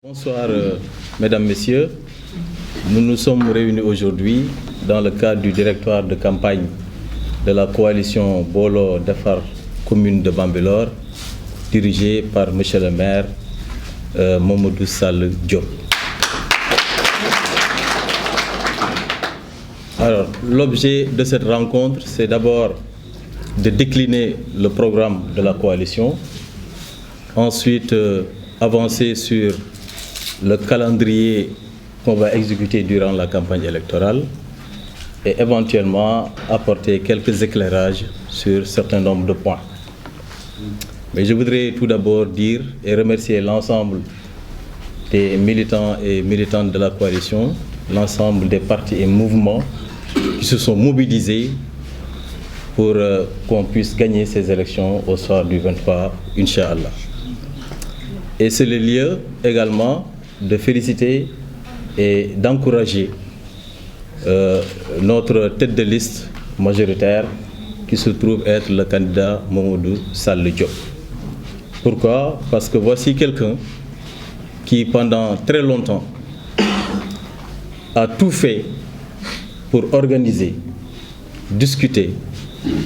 Bonsoir, mesdames, messieurs. Nous nous sommes réunis aujourd'hui dans le cadre du directoire de campagne de la coalition Bolo Defar commune de Bambilor, dirigée par monsieur le maire Mamadou Sall Diop. Alors, l'objet de cette rencontre, c'est d'abord de décliner le programme de la coalition, ensuite avancer sur le calendrier qu'on va exécuter durant la campagne électorale et éventuellement apporter quelques éclairages sur un certain nombre de points. Mais je voudrais tout d'abord dire et remercier l'ensemble des militants et militantes de la coalition, l'ensemble des partis et mouvements qui se sont mobilisés pour qu'on puisse gagner ces élections au soir du 23, Inch'Allah. Et c'est le lieu également de féliciter et d'encourager notre tête de liste majoritaire qui se trouve être le candidat Mamadou Sall Diop. Pourquoi? Parce que voici quelqu'un qui pendant très longtemps a tout fait pour organiser, discuter,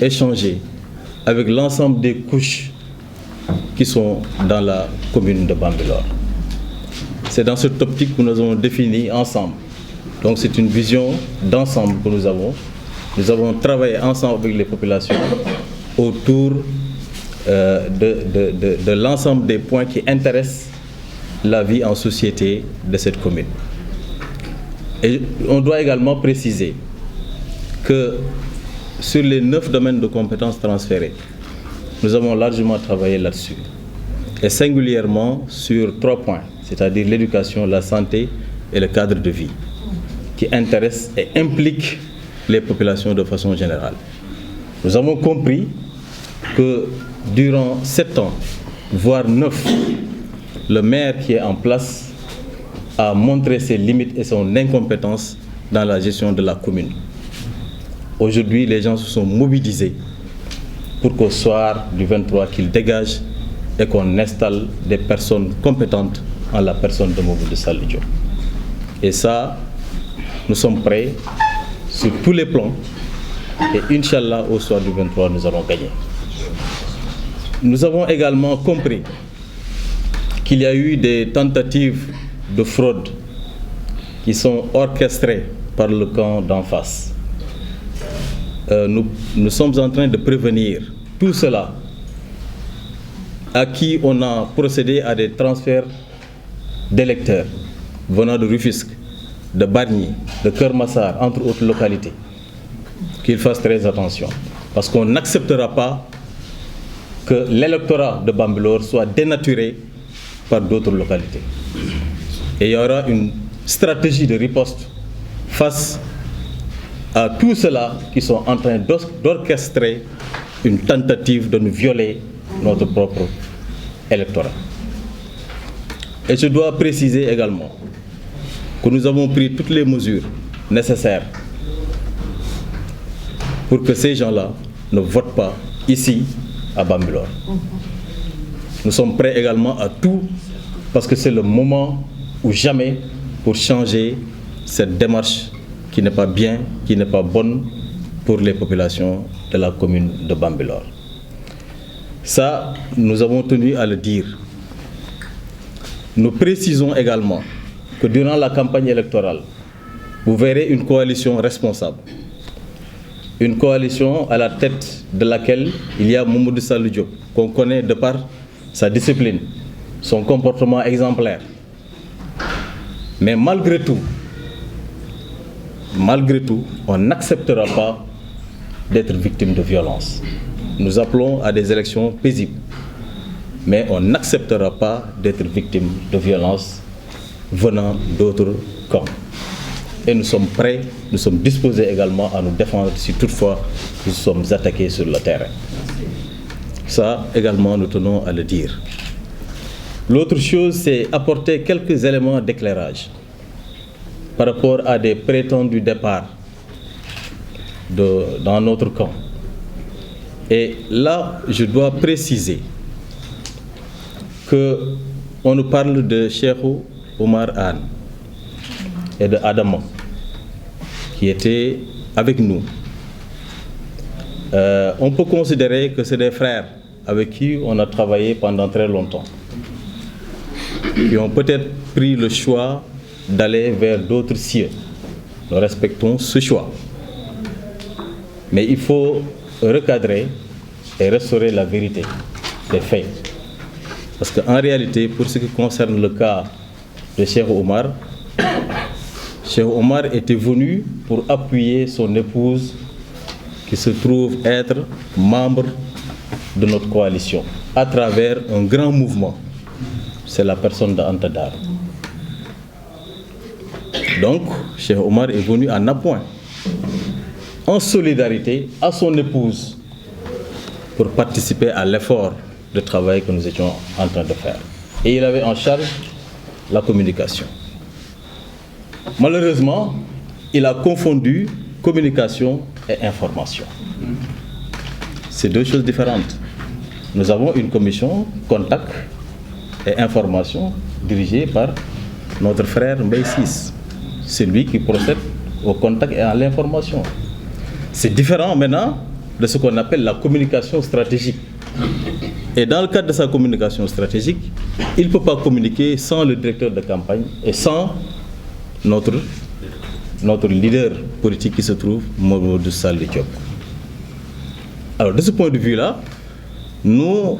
échanger avec l'ensemble des couches qui sont dans la commune de Bambilor. C'est dans cette optique que nous avons défini ensemble. Donc c'est une vision d'ensemble que nous avons. Nous avons travaillé ensemble avec les populations autour de l'ensemble des points qui intéressent la vie en société de cette commune. Et on doit également préciser que sur les 9 domaines de compétences transférés, nous avons largement travaillé là-dessus. Et singulièrement sur 3 points, c'est-à-dire l'éducation, la santé et le cadre de vie, qui intéressent et impliquent les populations de façon générale. Nous avons compris que durant 7 ans, voire 9, le maire qui est en place a montré ses limites et son incompétence dans la gestion de la commune. Aujourd'hui, les gens se sont mobilisés pour qu'au soir du 23, qu'ils dégagent et qu'on installe des personnes compétentes en la personne de Mamadou Sall Diop. Et ça, nous sommes prêts sur tous les plans et Inch'Allah, au soir du 23, nous allons gagner. Nous avons également compris qu'il y a eu des tentatives de fraude qui sont orchestrées par le camp d'en face. Nous sommes en train de prévenir tout cela à qui on a procédé à des transferts d'électeurs venant de Rufisque, de Bargny, de Keur Massar, entre autres localités, qu'ils fassent très attention. Parce qu'on n'acceptera pas que l'électorat de Bambilor soit dénaturé par d'autres localités. Et il y aura une stratégie de riposte face à tous ceux-là qui sont en train d'orchestrer une tentative de nous violer notre propre électorat. Et je dois préciser également que nous avons pris toutes les mesures nécessaires pour que ces gens-là ne votent pas ici à Bambilor. Nous sommes prêts également à tout parce que c'est le moment ou jamais pour changer cette démarche qui n'est pas bien, qui n'est pas bonne pour les populations de la commune de Bambilor. Ça, nous avons tenu à le dire. Nous précisons également que durant la campagne électorale, vous verrez une coalition responsable. Une coalition à la tête de laquelle il y a Mamadou Sall Diop, qu'on connaît de par sa discipline, son comportement exemplaire. Mais malgré tout, on n'acceptera pas d'être victime de violence. Nous appelons à des élections paisibles, mais on n'acceptera pas d'être victime de violence venant d'autres camps. Et nous sommes prêts, nous sommes disposés également à nous défendre si toutefois nous sommes attaqués sur le terrain. Ça également, nous tenons à le dire. L'autre chose, c'est apporter quelques éléments d'éclairage par rapport à des prétendus départs dans notre camp. Et là, je dois préciser qu'on nous parle de Cheikhou Omar Anne et de Adama, qui étaient avec nous, on peut considérer que c'est des frères avec qui on a travaillé pendant très longtemps, qui ont peut-être pris le choix d'aller vers d'autres cieux. Nous respectons ce choix. Mais il faut recadrer et restaurer la vérité des faits. Parce qu'en réalité, pour ce qui concerne le cas de Cheikh Omar était venu pour appuyer son épouse qui se trouve être membre de notre coalition à travers un grand mouvement. C'est la personne d'Anta Darou. Donc, Cheikh Omar est venu en appoint, en solidarité à son épouse, pour participer à l'effort de travail que nous étions en train de faire. Et il avait en charge la communication. Malheureusement, il a confondu communication et information. C'est deux choses différentes. Nous avons une commission contact et information dirigée par notre frère Mbaye Ciss. C'est lui qui procède au contact et à l'information. C'est différent maintenant de ce qu'on appelle la communication stratégique. Et dans le cadre de sa communication stratégique, il ne peut pas communiquer sans le directeur de campagne et sans notre leader politique qui se trouve, Mamadou Salih Diop. Alors de ce point de vue-là, nous,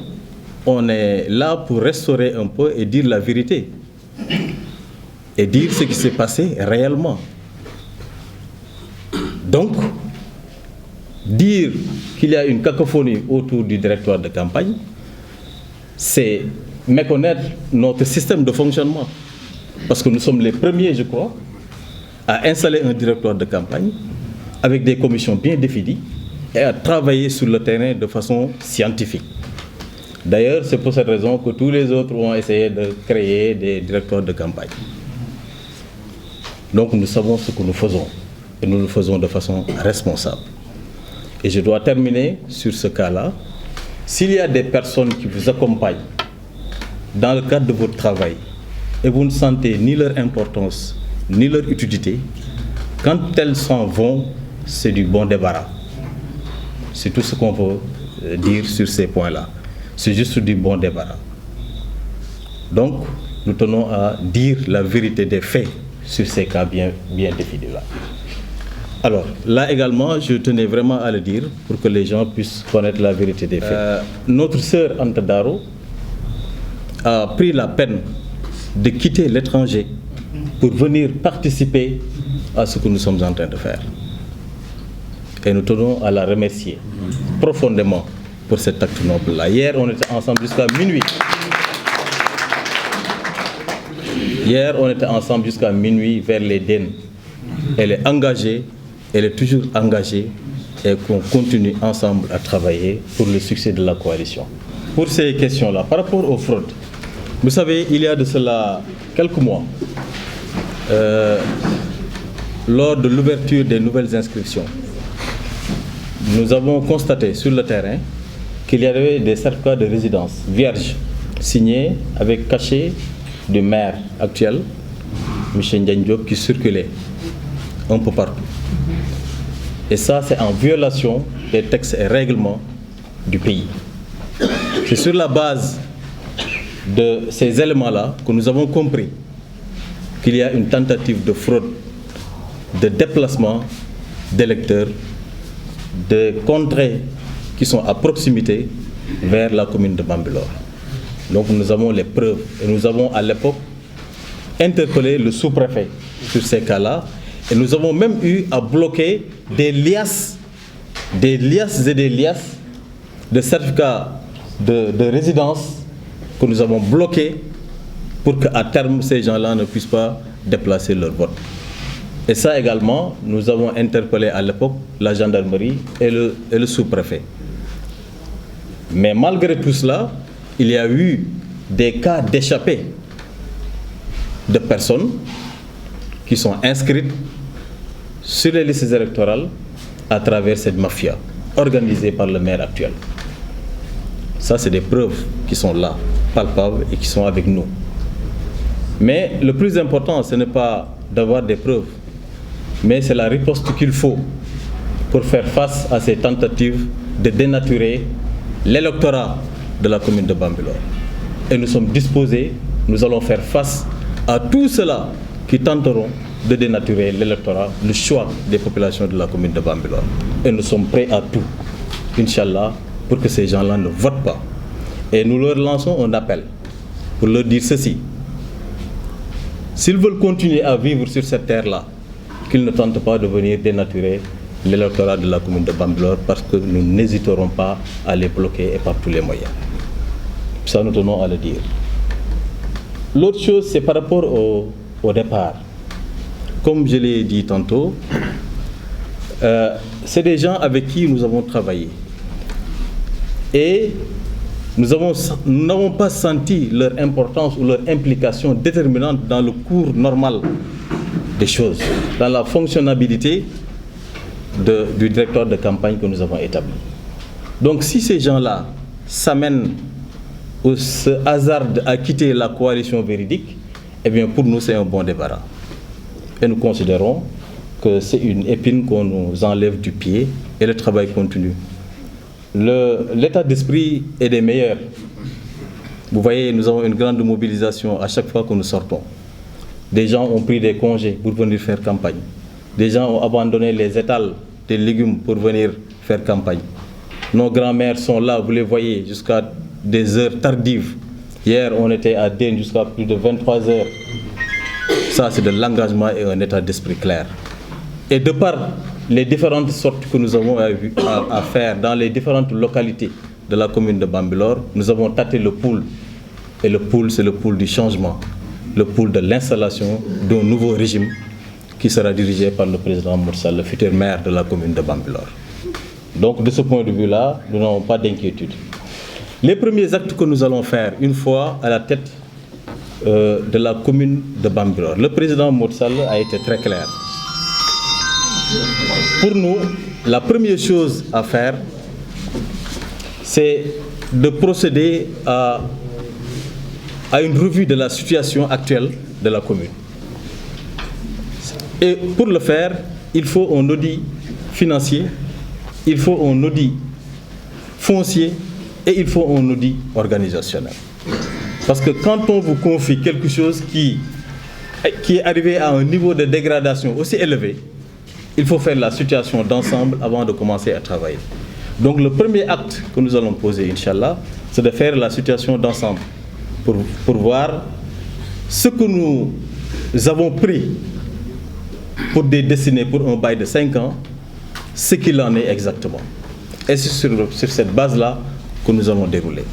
on est là pour restaurer un peu et dire la vérité. Et dire ce qui s'est passé réellement. Donc, dire qu'il y a une cacophonie autour du directoire de campagne, c'est méconnaître notre système de fonctionnement. Parce que nous sommes les premiers, je crois, à installer un directoire de campagne avec des commissions bien définies et à travailler sur le terrain de façon scientifique. D'ailleurs, c'est pour cette raison que tous les autres ont essayé de créer des directoires de campagne. Donc nous savons ce que nous faisons et nous le faisons de façon responsable. Et je dois terminer sur ce cas-là. S'il y a des personnes qui vous accompagnent dans le cadre de votre travail et vous ne sentez ni leur importance ni leur utilité, quand elles s'en vont, c'est du bon débarras. C'est tout ce qu'on peut dire sur ces points-là. C'est juste du bon débarras. Donc, nous tenons à dire la vérité des faits sur ces cas bien définis là. Alors, là également, je tenais vraiment à le dire pour que les gens puissent connaître la vérité des faits. Notre sœur Anta Darou a pris la peine de quitter l'étranger pour venir participer à ce que nous sommes en train de faire. Et nous tenons à la remercier profondément pour cet acte noble-là. Hier, on était ensemble jusqu'à minuit. Hier, on était ensemble jusqu'à minuit vers les Dènes. Elle est engagée, elle est toujours engagée et qu'on continue ensemble à travailler pour le succès de la coalition. Pour ces questions-là, par rapport aux fraudes, vous savez, il y a de cela quelques mois, lors de l'ouverture des nouvelles inscriptions, nous avons constaté sur le terrain qu'il y avait des certificats de résidence vierges signés avec cachet du maire actuel, M. Ndiagne Diop, qui circulait un peu partout. Et ça, c'est en violation des textes et règlements du pays. C'est sur la base de ces éléments-là que nous avons compris qu'il y a une tentative de fraude, de déplacement d'électeurs de contrées qui sont à proximité vers la commune de Bambilor. Donc nous avons les preuves et nous avons à l'époque interpellé le sous-préfet sur ces cas-là et nous avons même eu à bloquer des liasses et des liasses de certificats de résidence que nous avons bloqués pour qu'à terme ces gens-là ne puissent pas déplacer leur vote. Et ça également, nous avons interpellé à l'époque la gendarmerie et le sous-préfet. Mais malgré tout cela, il y a eu des cas d'échappées de personnes qui sont inscrites sur les listes électorales à travers cette mafia organisée par le maire actuel. Ça, c'est des preuves qui sont là, palpables et qui sont avec nous. Mais le plus important, ce n'est pas d'avoir des preuves, mais c'est la riposte qu'il faut pour faire face à ces tentatives de dénaturer l'électorat de la commune de Bambilor. Et nous sommes disposés, nous allons faire face à tous ceux-là qui tenteront de dénaturer l'électorat, le choix des populations de la commune de Bambilor. Et nous sommes prêts à tout, Inch'Allah, pour que ces gens-là ne votent pas. Et nous leur lançons un appel pour leur dire ceci. S'ils veulent continuer à vivre sur cette terre-là, qu'ils ne tentent pas de venir dénaturer l'électorat de la commune de Bambilor, parce que nous n'hésiterons pas à les bloquer et par tous les moyens. Ça, nous tenons à le dire. L'autre chose, c'est par rapport au départ. Comme je l'ai dit tantôt, c'est des gens avec qui nous avons travaillé. Et nous n'avons pas senti leur importance ou leur implication déterminante dans le cours normal des choses, dans la fonctionnalité du directeur de campagne que nous avons établi. Donc si ces gens-là s'amènent ou se hasardent à quitter la coalition véridique, eh bien pour nous c'est un bon débarras. Et nous considérons que c'est une épine qu'on nous enlève du pied et le travail continue. L'état d'esprit est des meilleurs. Vous voyez, nous avons une grande mobilisation à chaque fois que nous sortons. Des gens ont pris des congés pour venir faire campagne. Des gens ont abandonné les étals des légumes pour venir faire campagne. Nos grands-mères sont là, vous les voyez, jusqu'à des heures tardives. Hier, on était à Dén jusqu'à plus de 23 heures. Ça, c'est de l'engagement et un état d'esprit clair. Et de par les différentes sorties que nous avons à faire dans les différentes localités de la commune de Bambilor, nous avons tâté le pouls. Et le pouls, c'est le pouls du changement, le pouls de l'installation d'un nouveau régime qui sera dirigé par le président Moursal, le futur maire de la commune de Bambilor. Donc, de ce point de vue-là, nous n'avons pas d'inquiétude. Les premiers actes que nous allons faire, une fois à la tête de la commune de Bambilor, le président Moursal a été très clair. Pour nous, la première chose à faire, c'est de procéder à une revue de la situation actuelle de la commune. Et pour le faire, il faut un audit financier, il faut un audit foncier et il faut un audit organisationnel. Parce que quand on vous confie quelque chose qui est arrivé à un niveau de dégradation aussi élevé, il faut faire la situation d'ensemble avant de commencer à travailler. Donc le premier acte que nous allons poser, Inch'Allah, c'est de faire la situation d'ensemble pour voir ce que nous avons pris pour des destinées pour un bail de 5 ans, ce qu'il en est exactement. Et c'est sur cette base-là que nous allons dérouler.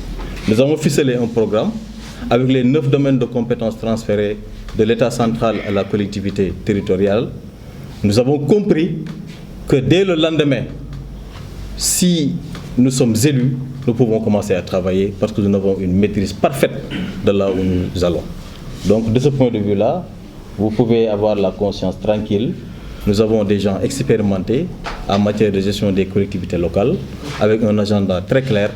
Nous avons ficelé un programme avec les 9 domaines de compétences transférés de l'État central à la collectivité territoriale. Nous avons compris que dès le lendemain, si nous sommes élus, nous pouvons commencer à travailler parce que nous avons une maîtrise parfaite de là où nous allons. Donc de ce point de vue-là, vous pouvez avoir la conscience tranquille. Nous avons des gens expérimentés en matière de gestion des collectivités locales avec un agenda très clair.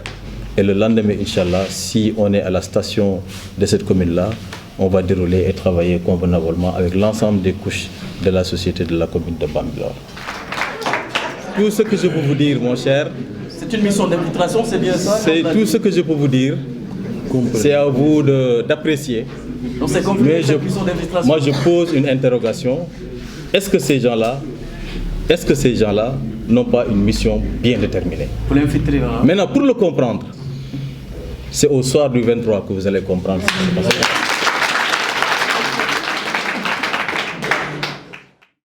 Et le lendemain, Inch'Allah, si on est à la station de cette commune-là, on va dérouler et travailler convenablement avec l'ensemble des couches de la société de la commune de Bambilor. Tout ce que je peux vous dire, mon cher, c'est une mission d'infiltration, c'est bien ça? C'est tout ce que je peux vous dire. C'est à vous d'apprécier. Donc c'est comme mais une mission d'infiltration. Moi, je pose une interrogation. Est-ce que ces gens-là n'ont pas une mission bien déterminée? Pour l'infiltrer, hein? Maintenant, pour le comprendre, c'est au soir du 23 que vous allez comprendre ce qui se passe.